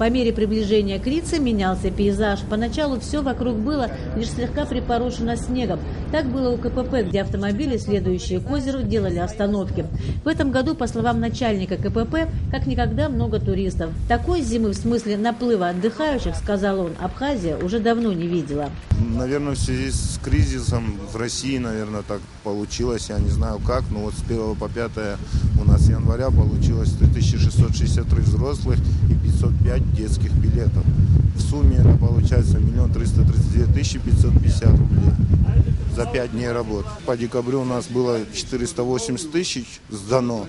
По мере приближения к Рице менялся пейзаж. Поначалу все вокруг было лишь слегка припорошено снегом. Так было у КПП, где автомобили, следующие к озеру, делали остановки. В этом году, по словам начальника КПП, как никогда много туристов. Такой зимы, в смысле наплыва отдыхающих, сказал он, Абхазия уже давно не видела. Наверное, в связи с кризисом в России, наверное, так получилось. Я не знаю как, но вот с 1 по 5 у нас января получилось 3663 взрослых и 505 детских билетов. В сумме это получается 1 332 550 рублей за 5 дней работы. По декабрю у нас было 480 тысяч сдано.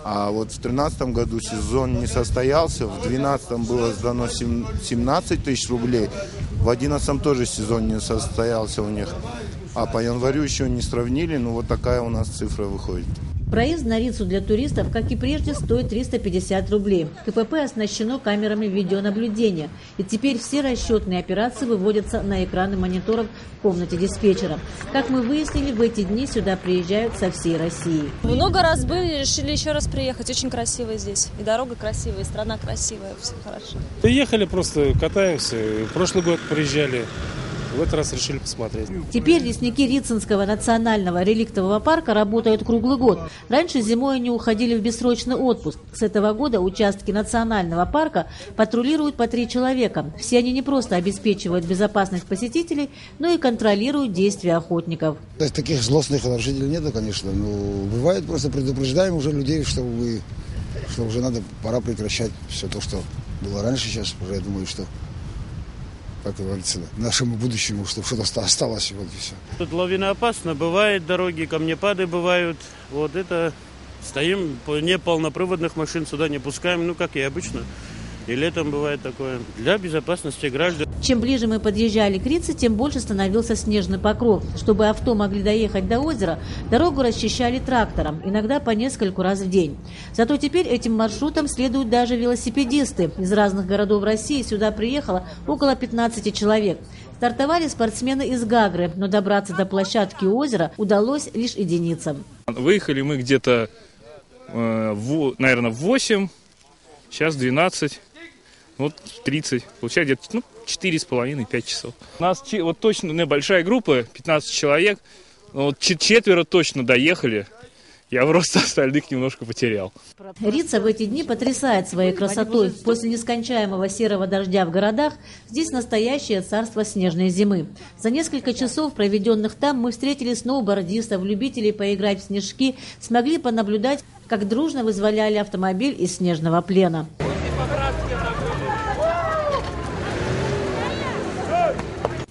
А вот в 2013 году сезон не состоялся, в 2012 было сдано 17 тысяч рублей, в 2011 тоже сезон не состоялся у них. А по январю еще не сравнили, но вот такая у нас цифра выходит. Проезд на Рицу для туристов, как и прежде, стоит 350 рублей. КПП оснащено камерами видеонаблюдения. И теперь все расчетные операции выводятся на экраны мониторов в комнате диспетчера. Как мы выяснили, в эти дни сюда приезжают со всей России. Много раз были, решили еще раз приехать. Очень красиво здесь. И дорога красивая, и страна красивая. Все хорошо. Приехали, просто катаемся. В прошлый год приезжали. В этот раз решили посмотреть. Теперь лесники Рицинского национального реликтового парка работают круглый год. Раньше зимой они уходили в бессрочный отпуск. С этого года участки национального парка патрулируют по 3 человека. Все они не просто обеспечивают безопасность посетителей, но и контролируют действия охотников. Таких злостных нарушителей нет, конечно. Но бывает, просто предупреждаем уже людей, что уже пора прекращать все то, что было раньше. Сейчас уже, я думаю, что... как говорится, нашему будущему, чтобы что-то осталось. Вот и все. Тут лавина опасна, бывает дороги, камнепады бывают. Вот это стоим, не полноприводных машин сюда не пускаем, ну как и обычно. И летом бывает такое. Для безопасности граждан. Чем ближе мы подъезжали к Рице, тем больше становился снежный покров. Чтобы авто могли доехать до озера, дорогу расчищали трактором, иногда по нескольку раз в день. Зато теперь этим маршрутом следуют даже велосипедисты. Из разных городов России сюда приехало около 15 человек. Стартовали спортсмены из Гагры, но добраться до площадки озера удалось лишь единицам. Выехали мы где-то, наверное, в 8, сейчас 12. Вот 30, получается где-то 4,5-5 часов. У нас вот точно небольшая группа, 15 человек, вот 4 точно доехали. Я просто остальных немножко потерял. Рица в эти дни потрясает своей красотой. После нескончаемого серого дождя в городах здесь настоящее царство снежной зимы. За несколько часов, проведенных там, мы встретили сноубордистов, любителей поиграть в снежки, смогли понаблюдать, как дружно вызволяли автомобиль из снежного плена.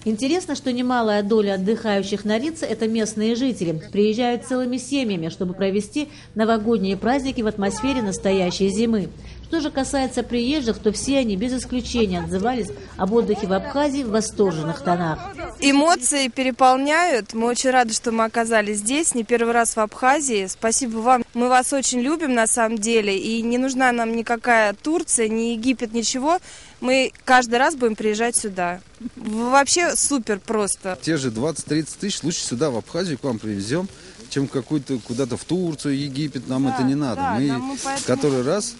Интересно, что немалая доля отдыхающих на Рице – это местные жители. Приезжают целыми семьями, чтобы провести новогодние праздники в атмосфере настоящей зимы. Что же касается приезжих, то все они без исключения отзывались об отдыхе в Абхазии в восторженных тонах. Эмоции переполняют. Мы очень рады, что мы оказались здесь, не первый раз в Абхазии. Спасибо вам. Мы вас очень любим на самом деле. И не нужна нам никакая Турция, ни Египет, ничего. Мы каждый раз будем приезжать сюда. Вообще супер просто. Те же 20-30 тысяч лучше сюда, в Абхазию, к вам привезем, чем куда-то в Турцию, Египет. Нам это не надо. Мы который раз...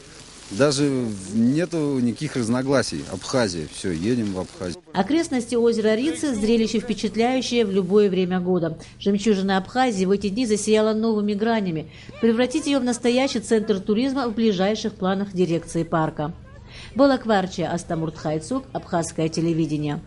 Даже нету никаких разногласий. Абхазия. Все, едем в Абхазию. Окрестности озера Рицы – зрелище впечатляющее в любое время года. Жемчужина Абхазии в эти дни засияла новыми гранями. Превратить ее в настоящий центр туризма в ближайших планах дирекции парка. Балакварча, Астамурт Хайцук, Абхазское телевидение.